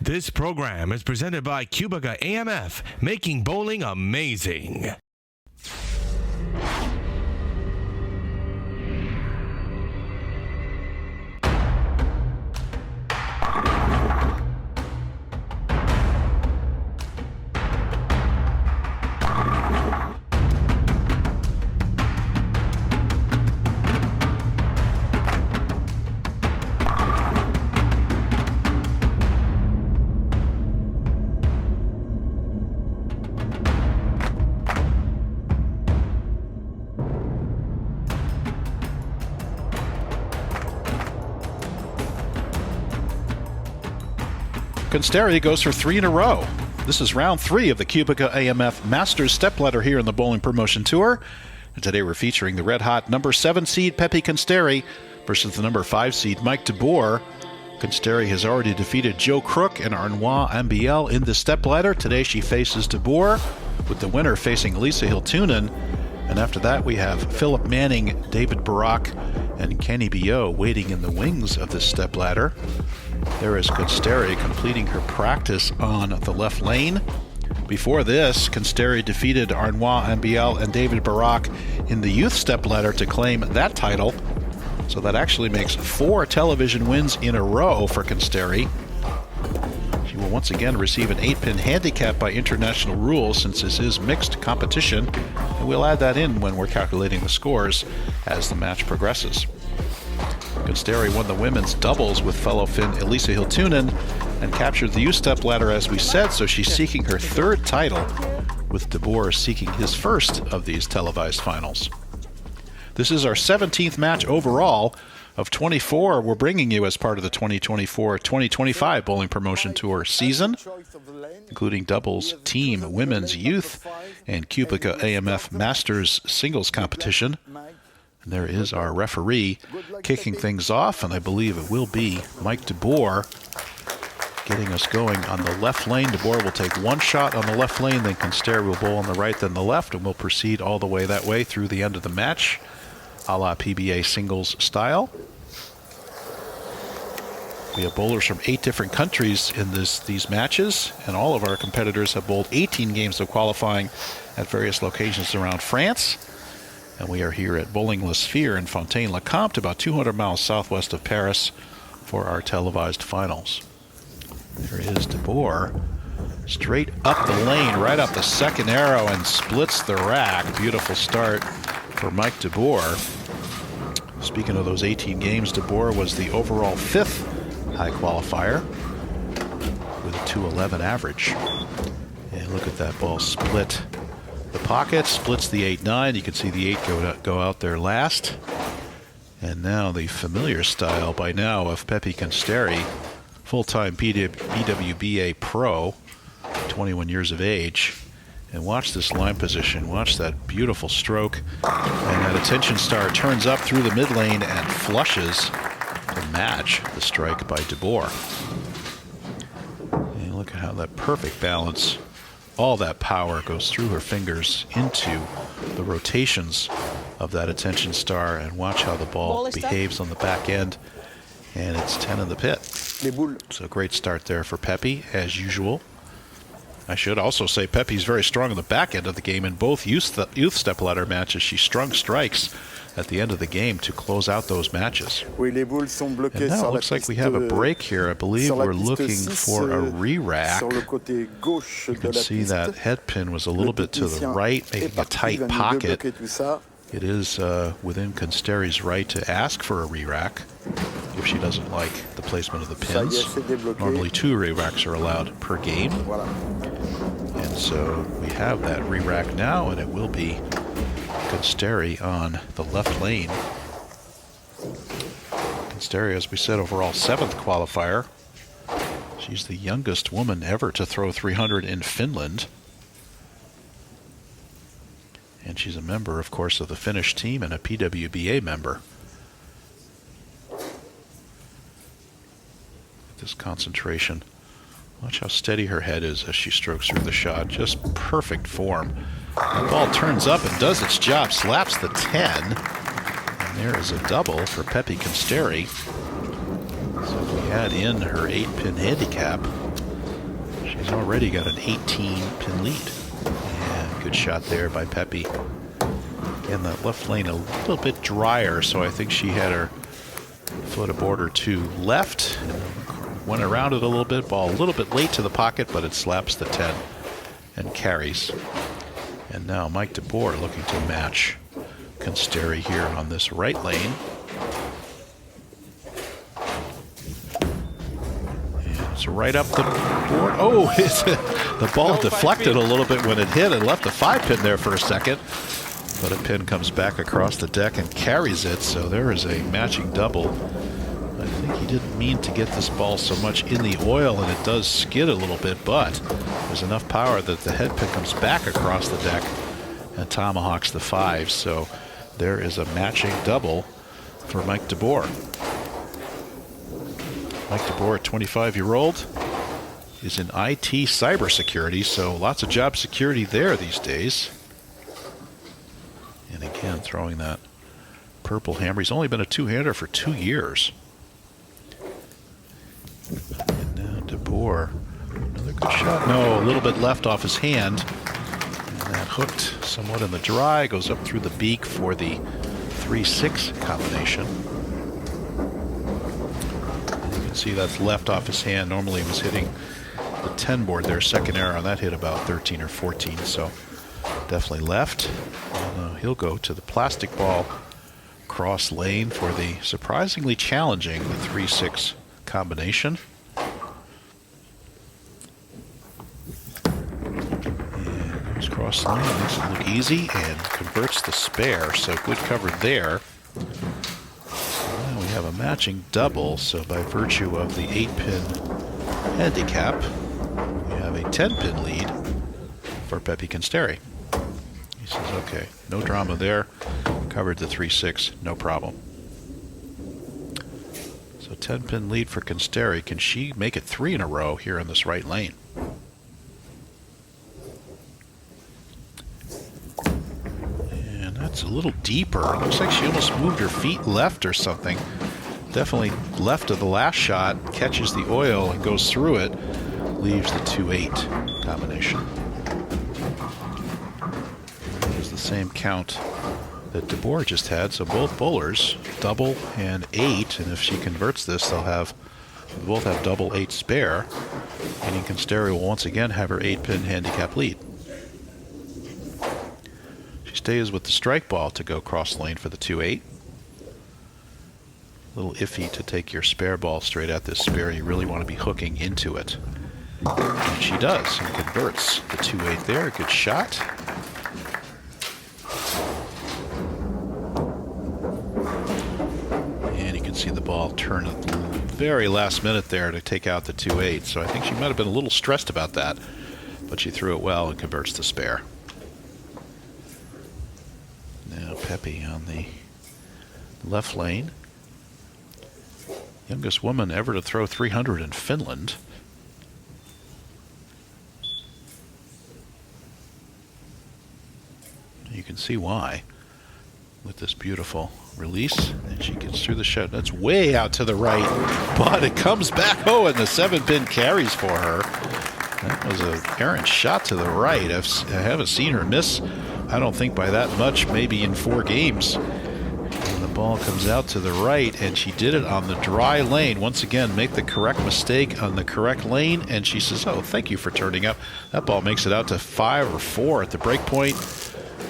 This program is presented by Cubica AMF, making bowling amazing. Consteri goes for 3 in a row. This is round 3 of the Cubica AMF Masters Stepladder here in the Bowling Promotion Tour. And today we're featuring the red-hot number 7 seed Pepe Consteri versus the number 5 seed Mike DeBoer. Consteri has already defeated Joe Crook and Arnois Ambiel in the stepladder. Today she faces DeBoer, with the winner facing Elisa Hiltunen. And after that we have Philip Manning, David Barak, and Kenny Bio waiting in the wings of this stepladder. There is Consteri completing her practice on the left lane. Before this, Consteri defeated Arnois Ambiel and David Barak in the youth stepladder to claim that title. So that actually makes 4 television wins in a row for Consteri. She will once again receive an 8-pin handicap by international rules since this is mixed competition. And we'll add that in when we're calculating the scores as the match progresses. Consteri won the women's doubles with fellow Finn Elisa Hiltunen and captured the youth stepladder as we said, so she's seeking her 3rd title, with DeBoer seeking his 1st of these televised finals. This is our 17th match overall of 24 we're bringing you as part of the 2024-2025 Bowling Promotion Tour season, including doubles, team, women's, youth, and Cubica AMF Masters singles competition. And there is our referee kicking things off, and I believe it will be Mike DeBoer getting us going on the left lane. DeBoer will take 1 shot on the left lane, then Consteri will bowl on the right, then the left, and we'll proceed all the way that way through the end of the match, a la PBA singles style. We have bowlers from 8 different countries in these matches, and all of our competitors have bowled 18 games of qualifying at various locations around France. And we are here at Bowling La Sphère in Fontaine, Comte, about 200 miles southwest of Paris, for our televised finals. There is DeBoer, straight up the lane, right up the second arrow, and splits the rack. Beautiful start for Mike DeBoer. Speaking of those 18 games, DeBoer was the overall 5th high qualifier with a 211 average. And look at that ball split the pocket, splits the 8-9. You can see the 8 go out there last. And now the familiar style by now of Pepe Consteri, full-time BWBA pro, 21 years of age. And watch this line position. Watch that beautiful stroke. And that attention star turns up through the mid lane and flushes to match the strike by DeBoer. And look at how that perfect balance, all that power goes through her fingers into the rotations of that attention star, and watch how the ball behaves on the back end, and it's 10 in the pit. So great start there for Pepe, as usual. I should also say Pepe's very strong on the back end of the game. In both youth stepladder matches, she strung strikes at the end of the game to close out those matches. And now it looks like we have a break here. I believe we're looking for a re-rack. You can see that head pin was a little bit to the right, making a tight pocket. It is within Consteri's right to ask for a re-rack if she doesn't like the placement of the pins. Normally 2 re-racks are allowed per game. And so we have that re-rack now, and it will be Consteri on the left lane. Consteri, as we said, overall 7th qualifier. She's the youngest woman ever to throw 300 in Finland. And she's a member, of course, of the Finnish team and a PWBA member. This concentration. Watch how steady her head is as she strokes through the shot. Just perfect form. The ball turns up and does its job, slaps the 10. And there is a double for Pepe Consteri. So if we add in her 8-pin handicap, He's already got an 18-pin lead. And good shot there by Pepe. And the left lane a little bit drier, so I think she had her foot aboard or two left. Went around it a little bit. Ball a little bit late to the pocket, but it slaps the 10 and carries. And now Mike DeBoer looking to match Consteri here on this right lane. And it's right up the board. Oh, the ball deflected a little bit when it hit and left a 5-pin there for a second. But a pin comes back across the deck and carries it, so there is a matching double. I think he didn't mean to get this ball so much in the oil, and it does skid a little bit, but there's enough power that the head pin comes back across the deck and tomahawks the 5. So there is a matching double for Mike DeBoer. Mike DeBoer, 25-year-old, is in IT cybersecurity, so lots of job security there these days. And again, throwing that purple hammer. He's only been a two-hander for 2 years. And now DeBoer, another good shot. No, a little bit left off his hand. And that hooked somewhat in the dry, goes up through the beak for the 3-6 combination. And you can see that's left off his hand. Normally he was hitting the 10 board there. Second error on that hit about 13 or 14, so definitely left. And he'll go to the plastic ball cross lane for the surprisingly challenging the 3-6 combination. And goes cross lane, makes it look easy and converts the spare, so good cover there. Now we have a matching double, so by virtue of the 8-pin handicap, we have a 10-pin lead for Pepe Consteri. He says, okay, no drama there. Covered the 3-6, no problem. So 10-pin lead for Consteri. Can she make it 3 in a row here in this right lane? And that's a little deeper. Looks like she almost moved her feet left or something. Definitely left of the last shot. Catches the oil and goes through it. Leaves the 2-8 combination. It's the same count that DeBoer just had, so both bowlers double and 8, and if she converts this, they'll both have double 8 spare, meaning Consteri will once again have her 8-pin handicap lead. She stays with the strike ball to go cross lane for the 2-8. A little iffy to take your spare ball straight at this spare. You really want to be hooking into it. And she does, and converts the 2-8 there. Good shot. See the ball turn at the very last minute there to take out the 2-8, so I think she might have been a little stressed about that, but she threw it well and converts the spare. Now Pepe on the left lane. Youngest woman ever to throw 300 in Finland. You can see why with this beautiful release, and she gets through the shot. That's way out to the right, but it comes back. Oh, and the 7-pin carries for her. That was an errant shot to the right. I haven't seen her miss, I don't think, by that much, maybe in 4 games. And the ball comes out to the right, and she did it on the dry lane. Once again, make the correct mistake on the correct lane, and she says, oh, thank you for turning up. That ball makes it out to 5 or 4 at the break point.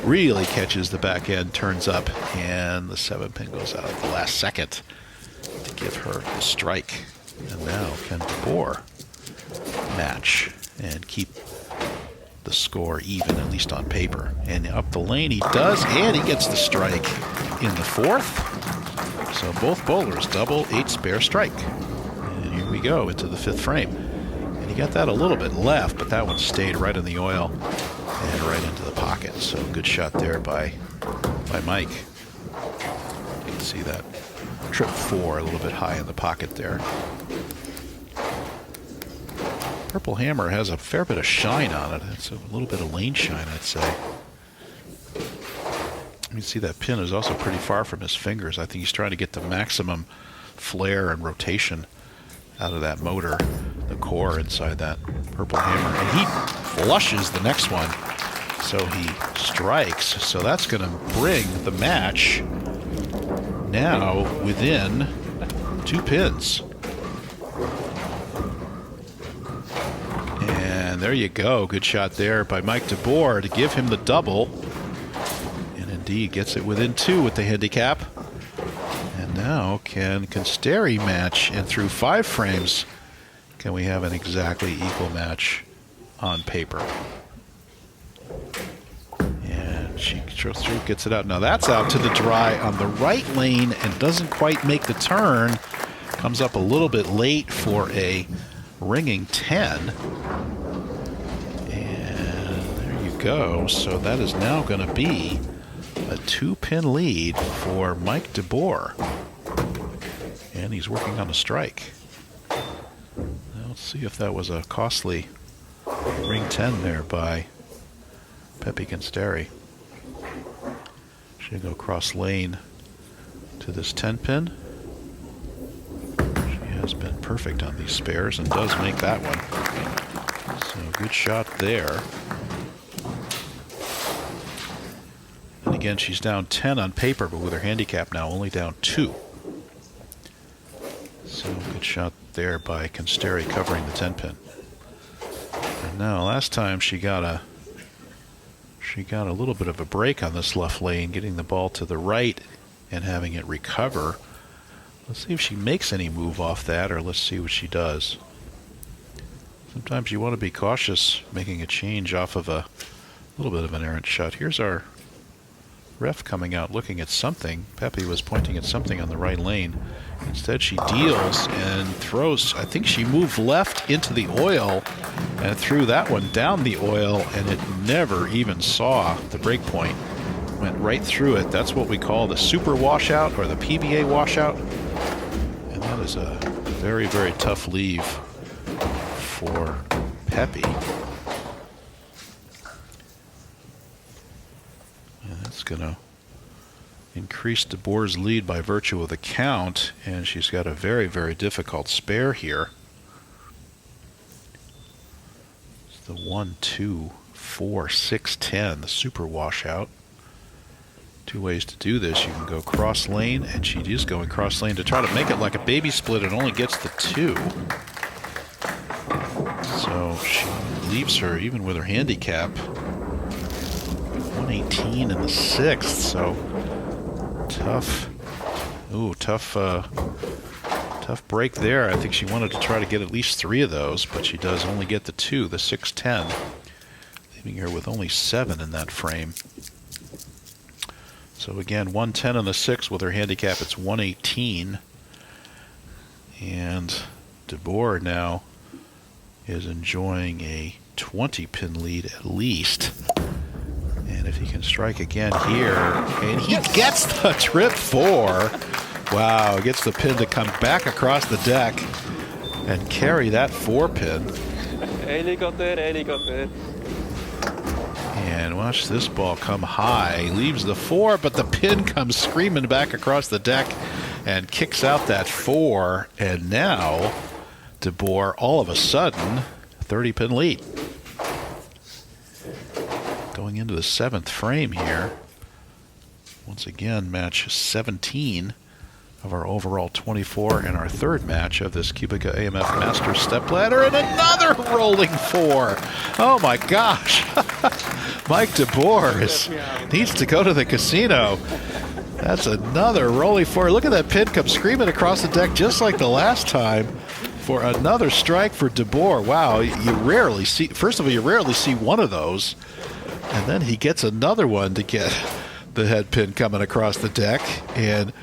Really catches the back end, turns up, and the 7-pin goes out at the last second to give her the strike. And now can DeBoer match and keep the score even, at least on paper. And up the lane he does, and he gets the strike in the 4th. So both bowlers double 8 spare strike. And here we go into the 5th frame. And he got that a little bit left, but that one stayed right in the oil and right into the pocket. So good shot there by Mike. You can see that trip 4 a little bit high in the pocket there. Purple hammer has a fair bit of shine on it. It's a little bit of lane shine, I'd say. You can see that pin is also pretty far from his fingers. I think he's trying to get the maximum flare and rotation out of that motor. the core inside that purple hammer. And he flushes the next one, so he strikes. So that's going to bring the match now within 2 pins. And there you go. Good shot there by Mike DeBoer to give him the double. And indeed gets it within 2 with the handicap. And now can Consteri match? And through 5 frames, can we have an exactly equal match on paper? And she gets it out. Now that's out to the dry on the right lane and doesn't quite make the turn. Comes up a little bit late for a ringing 10. Go. So that is now going to be a 2-pin lead for Mike DeBoer. And he's working on a strike. Now let's see if that was a costly ring 10 there by Pepe Consteri. She'll go cross lane to this 10-pin. She has been perfect on these spares and does make that one. So good shot there. And again, she's down 10 on paper, but with her handicap now only down 2. So good shot there by Consteri covering the 10-pin. And now last time she got a little bit of a break on this left lane, getting the ball to the right and having it recover. Let's see if she makes any move off that, or let's see what she does. Sometimes you want to be cautious making a change off of a little bit of an errant shot. Here's our ref coming out looking at something. Pepe was pointing at something on the right lane. Instead she deals and throws. I think she moved left into the oil and threw that one down the oil, and it never even saw the break point. Went right through it. That's what we call the super washout, or the PBA washout. And that is a very, very tough leave for Pepe. That's going to increase DeBoer's lead by virtue of the count, and she's got a very, very difficult spare here. It's the 1, 2, 4, 6, 10, the super washout. 2 ways to do this. You can go cross lane, and she is going cross lane to try to make it like a baby split. It only gets the 2. So she leaves her, even with her handicap, 118 in the 6th, so tough. Ooh, tough break there. I think she wanted to try to get at least 3 of those, but she does only get the 2, the 6-10, leaving her with only 7 in that frame. So again, 110 in the 6th with her handicap. It's 118, and DeBoer now is enjoying a 20-pin lead at least. And if he can strike again here, and he gets the trip 4. Wow, gets the pin to come back across the deck and carry that 4-pin. And watch this ball come high. Leaves the 4, but the pin comes screaming back across the deck and kicks out that 4. And now DeBoer, all of a sudden, 30-pin lead. Going into the 7th frame here. Once again, match 17 of our overall 24, and our 3rd match of this Cubica AMF Masters stepladder, and another rolling 4. Oh my gosh. Mike DeBoer needs to go to the casino. That's another rolling 4. Look at that pin come screaming across the deck just like the last time for another strike for DeBoer. Wow, you rarely see, first of all, you rarely see one of those. And then he gets another one to get the head pin coming across the deck and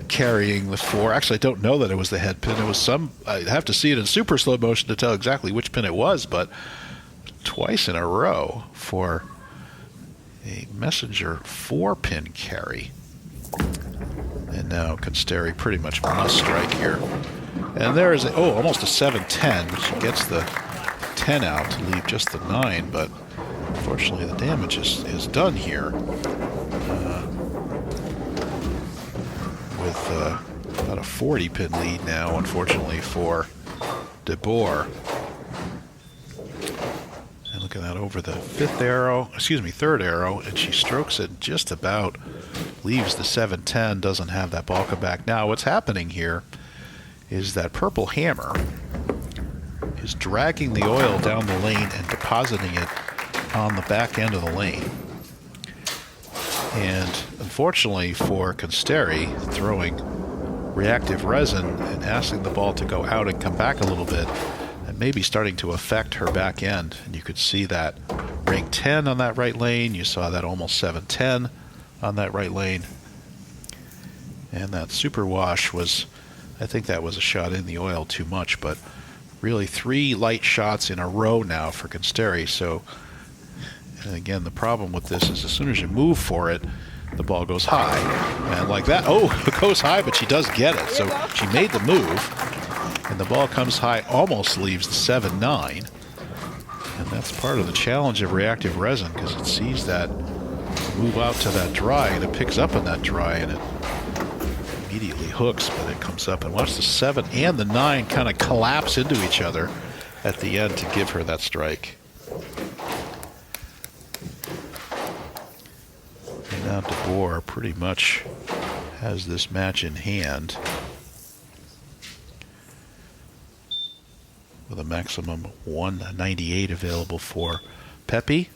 carrying the 4. Actually, I don't know that it was the head pin. It was some, I'd have to see it in super slow motion to tell exactly which pin it was, but twice in a row for a messenger 4-pin carry. And now Consteri pretty much must strike here. And there is almost a 7-10, but she gets the 10 out to leave just the 9, but unfortunately the damage is done here. With about a 40-pin lead now, unfortunately, for DeBoer. looking at over the third arrow, and she strokes it just about, leaves the 7-10, doesn't have that ball come back. Now what's happening here is that purple hammer is dragging the oil down the lane and depositing it on the back end of the lane. And unfortunately for Consteri, throwing reactive resin and asking the ball to go out and come back a little bit, and maybe starting to affect her back end. And you could see that ring 10 on that right lane. You saw that almost 7-10 on that right lane. And that super wash was, I think that was a shot in the oil too much, but really 3 light shots in a row now for Consteri. So, and again, the problem with this is as soon as you move for it, the ball goes high. And like that, oh, it goes high, but she does get it. So she made the move, and the ball comes high, almost leaves the 7-9. And that's part of the challenge of reactive resin, because it sees that move out to that dry, and it picks up on that dry, and it immediately hooks, but it comes up. And watch the 7 and the 9 kind of collapse into each other at the end to give her that strike. And now DeBoer pretty much has this match in hand with a maximum 198 available for Pepe.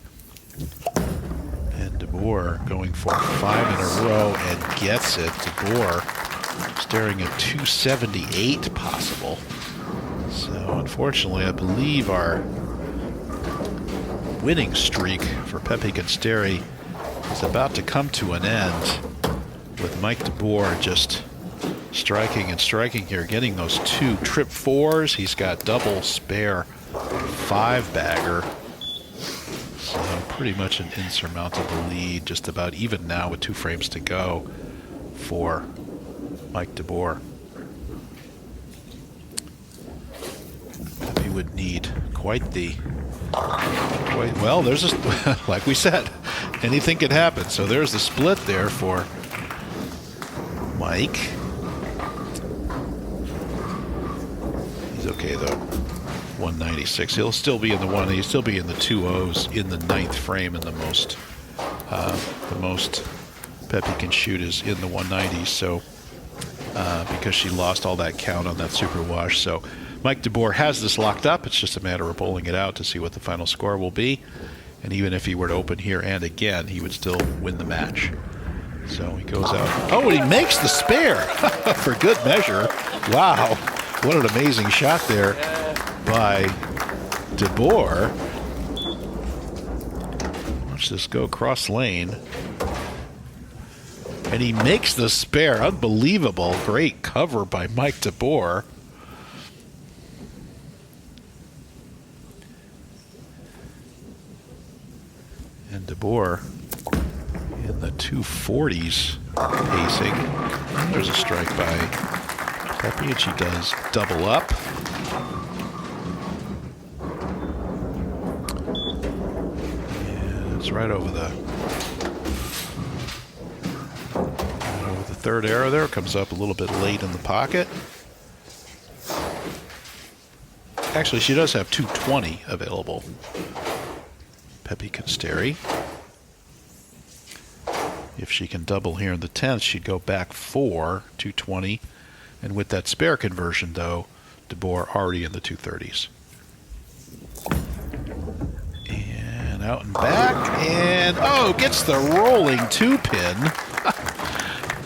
And DeBoer going for 5 in a row and gets it. DeBoer staring at 278 possible. So unfortunately, I believe our winning streak for Pepe Consteri is about to come to an end, with Mike DeBoer just striking and striking here, getting those 2 trip 4s. He's got double spare 5-bagger. So pretty much an insurmountable lead, just about even now with 2 frames to go for Mike DeBoer. He would need well, there's a, like we said, anything could happen. So there's the split there for Mike. He's okay though. 196. He'll still be in the one. He'll still be in the 2-0s in the 9th frame, and the most Pepe can shoot is in the 190s. So because she lost all that count on that super wash, so Mike DeBoer has this locked up. It's just a matter of bowling it out to see what the final score will be. And even if he were to open here and again, he would still win the match. So he goes out. Oh, and he makes the spare for good measure. Wow, what an amazing shot there by DeBoer. Watch this go cross lane. And he makes the spare. Unbelievable. Great cover by Mike DeBoer. And DeBoer in the 240s pacing. There's a strike by Pepe, and she does double up. And it's right over the 3rd arrow there. Comes up a little bit late in the pocket. Actually, she does have 220 available. Pepe Consteri. If she can double here in the 10th, she'd go back 4, 220. And with that spare conversion, though, DeBoer already in the 230s. And out and back. And, oh, gets the rolling 2-pin.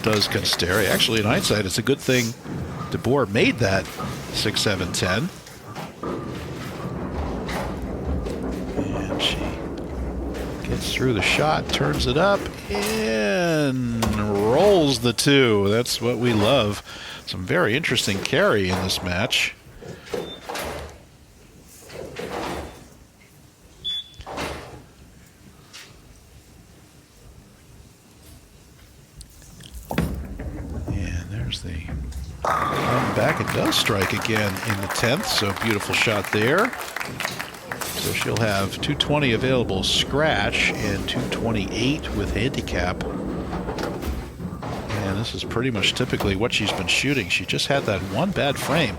Does Consteri. Actually, in hindsight, it's a good thing DeBoer made that 6-7-10. And she gets through the shot, turns it up, and rolls the 2. That's what we love. Some very interesting carry in this match. And there's the come back. It does strike again in the 10th, so beautiful shot there. So she'll have 220 available scratch and 228 with handicap. And this is pretty much typically what she's been shooting. She just had that one bad frame,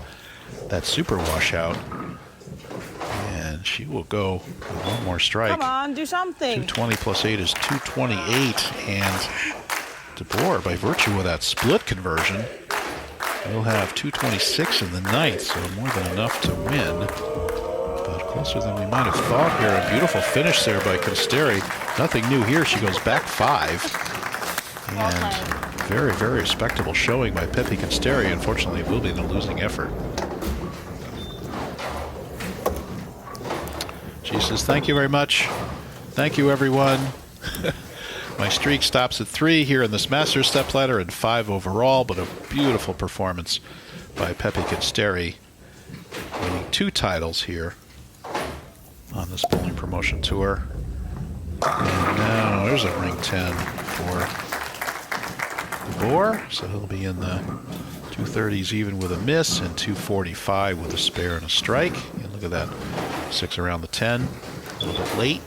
that super washout. And And she will go with one more strike. Come on, do something. 220 plus 8 is 228. And De Boer, by virtue of that split conversion, will have 226 in the ninth, so more than enough to win. But closer than we might have thought here. A beautiful finish there by Consteri. Nothing new here. She goes back 5. And very, very respectable showing by Pepi Consteri. Unfortunately, it will be in a losing effort. She says, thank you very much. Thank you, everyone. My streak stops at 3 here in this Masters stepladder and 5 overall, but a beautiful performance by Pepi Consteri, winning 2 titles here on this bowling promotion tour. And now there's a ring 10 for De Boer, so he'll be in the 230s even with a miss and 245 with a spare and a strike. And look at that, 6 around the 10, a little bit late.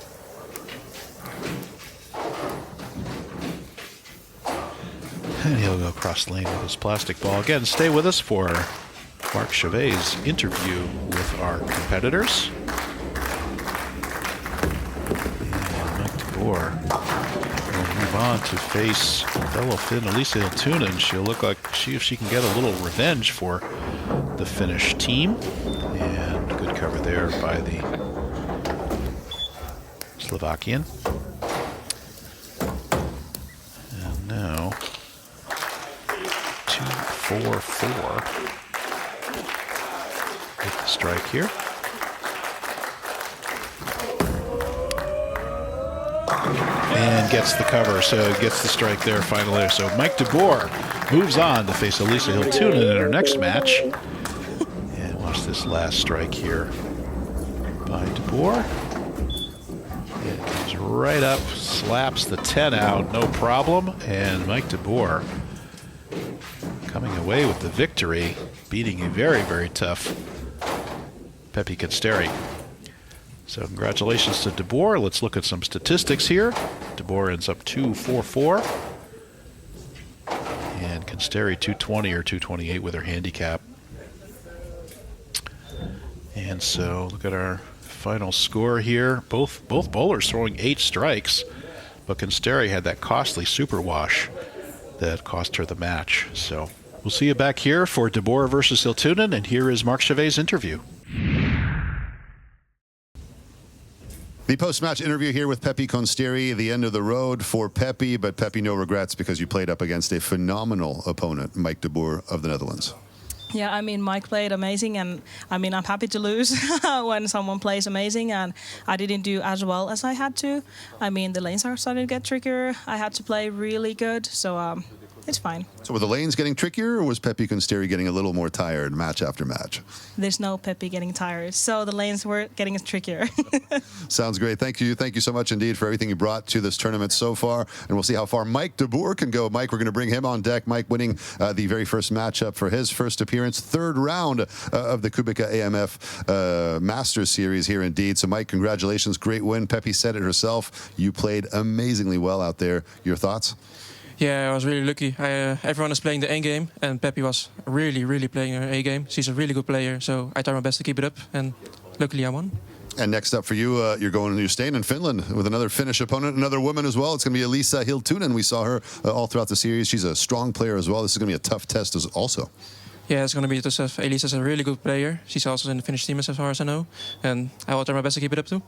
And he'll go across lane with his plastic ball. Again, stay with us for Marc Chavet's interview with our competitors. And Mike De Boer will move on to face fellow Finn Elisa Hiltunen. She'll look like if she can get a little revenge for the Finnish team. And good cover there by the Slovakian. And now 2-4-4 with the strike here. And gets the cover, so gets the strike there finally. So Mike De Boer moves on to face Elisa Hiltunen in her next match. And watch this last strike here by De Boer. It comes right up, slaps the 10 out, no problem. And Mike De Boer coming away with the victory, beating a very, very tough Pepi Consteri. So congratulations to De Boer. Let's look at some statistics here. De Boer ends up 2-4-4. And Consteri 220 or 228 with her handicap. And so look at our final score here. Both bowlers throwing 8 strikes, but Consteri had that costly super wash that cost her the match. So we'll see you back here for De Boer versus Hiltunen, and here is Marc Chavet's interview. The post-match interview here with Pepi Consteri, the end of the road for Pepi, but Pepi, no regrets because you played up against a phenomenal opponent, Mike De Boer of the Netherlands. Yeah, I mean, Mike played amazing, and I mean, I'm happy to lose when someone plays amazing, and I didn't do as well as I had to. I mean, the lanes are starting to get trickier. I had to play really good, so it's fine. So were the lanes getting trickier, or was Pepi Consteri getting a little more tired match after match? There's no Pepi getting tired, so the lanes were getting trickier. Sounds great. Thank you so much indeed for everything you brought to this tournament so far, and we'll see how far Mike De Boer can go. Mike, we're going to bring him on deck. Mike winning the very first matchup for his first appearance, 3rd round of the Kubica AMF Masters Series here indeed. So Mike, congratulations, great win. Pepi said it herself. You played amazingly well out there. Your thoughts? Yeah, I was really lucky. Everyone is playing the A game, and Pepi was really, really playing her A game. She's a really good player, so I tried my best to keep it up, and luckily I won. And next up for you, you're staying in Finland with another Finnish opponent, another woman as well. It's going to be Elisa Hiltunen. We saw her all throughout the series. She's a strong player as well. This is going to be a tough test also. Yeah, it's going to be tough. Elisa's a really good player. She's also in the Finnish team as far as I know, and I will try my best to keep it up too.